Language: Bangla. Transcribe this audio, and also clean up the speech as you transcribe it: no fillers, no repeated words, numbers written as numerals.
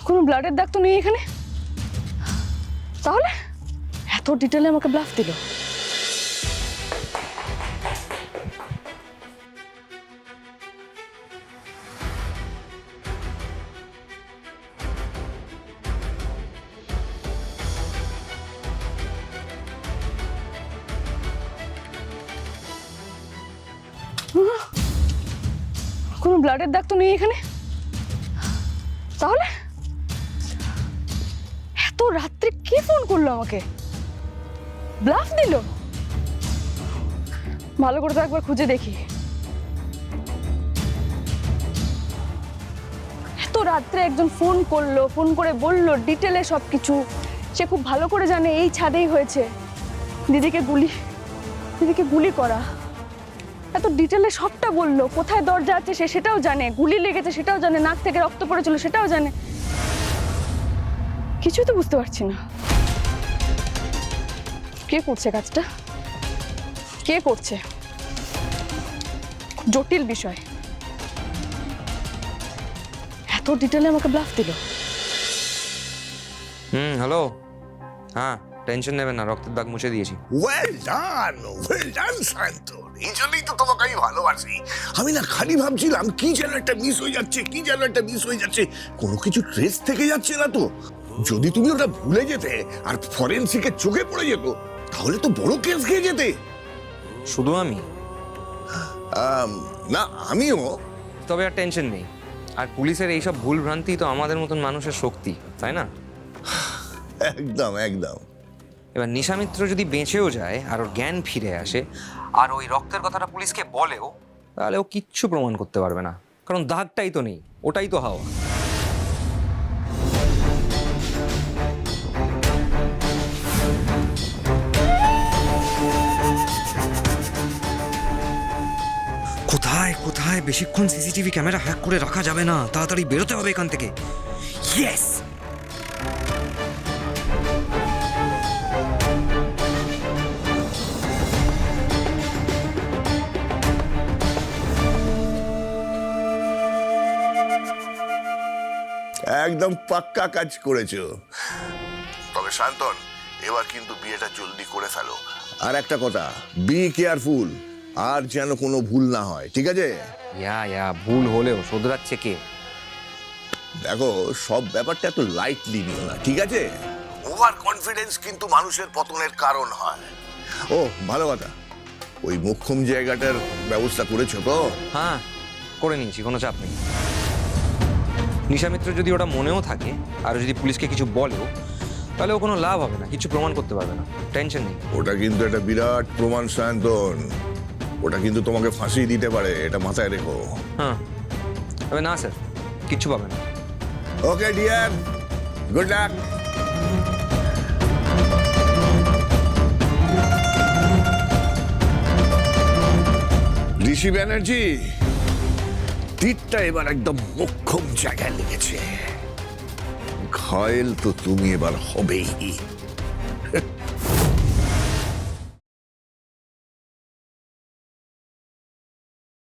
কোনো ব্লাডের দাগ তো নেই এখানে, তাহলে এত ডিটেলে আমাকে ব্লাফ দিল। কোনো ব্লাডের দাগ তো নেই এখানে, তাহলে এত রাত্রে কে ফোন করলো আমাকে, ব্লাফ দিল? ভালো করে তো একবার খুঁজে দেখি। এত রাত্রে একজন ফোন করলো, ফোন করে বললো ডিটেলে সবকিছু, সে খুব ভালো করে জানে এই ছাদেই হয়েছে দিদিকে গুলি করা। এত ডিটেলে সবটা বললো, কোথায় দরজা আছে সে সেটাও জানে, গুলি লেগেছে সেটাও জানে, নাক থেকে রক্ত পড়েছিল সেটাও জানে। কিছুই তো বুঝতে পারছি না কে করছে কাজটা, কে করছে। খুব জটিল বিষয়। এত ডিটেলে আমাকে ব্লাফ দিল। হ্যালো, হ্যাঁ টেনশন নেবেন না, রক্তের দাগ মুছে দিয়েছি। ওয়েল ডান শান্ত। এই জন্যই তো তোমাকে আমি ভালোবাসি। আমি না খালি ভাবছিলাম কি যেন একটা মিস হয়ে যাচ্ছে, কোনো কিছু ট্রেস থেকে যাচ্ছে না তো। যদি তুমি ওটা ভুলে যেতে আর ফরেনসিকের চোখে পড়ে যেত, তাহলে তো বড় কেস খেয়ে যেতে। শুধু আমি না, আমিও। তবে আর টেনশন নেই। আর পুলিশের এইসব ভুল ভ্রান্তি তো আমাদের মতন মানুষের শক্তি, তাই না? একদম। এবার নিশামিত্র যদি বেঁচেও যায় আর ওর জ্ঞান ফিরে আসে আর ওই রক্তের কথাটা পুলিশকে বলেও, তাহলে ও কিচ্ছু প্রমাণ করতে পারবে না, কারণ দাগটাই তো নেই, ওটাই তো হাওয়া। কোথায় বেশিক্ষণ সিসিটিভি ক্যামেরা হ্যাক করে রাখা যাবে না, তাড়াতাড়ি বেরোতে হবে এখান থেকে। ইয়েস! একদম পাক্কা কাজ করেছো। তবে শান্তন, এবার কিন্তু বিয়েটা জলদি করে ফেলো। আর একটা কথা, বি কেয়ারফুল, আর যেন কোনো ভুল না হয়, ঠিক আছে? ভুল হলেও শোধরাচ্ছে কে? দেখো, সব ব্যাপারটা এত লাইটলি নিও না, ঠিক আছে? ওভার কনফিডেন্স কিন্তু মানুষের পতনের কারণ হয়। ও ভালো কথা, ওই মোক্ষম জায়গাটার ব্যবস্থা করেছো তো? হ্যাঁ, করে নিয়েছি, কোনো চাপ নেই। নিশামিত্র যদি ওটা মনেও থাকে আর যদি পুলিশকে কিছু বলেও, তাহলে ও কোনো লাভ হবে না, কিছু প্রমাণ করতে পারবে না, টেনশন নেই। ওটা কিন্তু একটা বিরাট প্রমাণ শান্তন, ওটা কিন্তু তোমাকে ফাঁসিয়ে দিতে পারে, এটা মাথায় রেখো। হ্যাঁ, তবে না স্যার, কিচ্ছু পাবে না। Okay dear, good luck. Rishi Banerjee, তীরটা এবার একদম মোক্ষম জায়গায় লেগেছে। ঘায়েল তো তুমি এবার হবেই।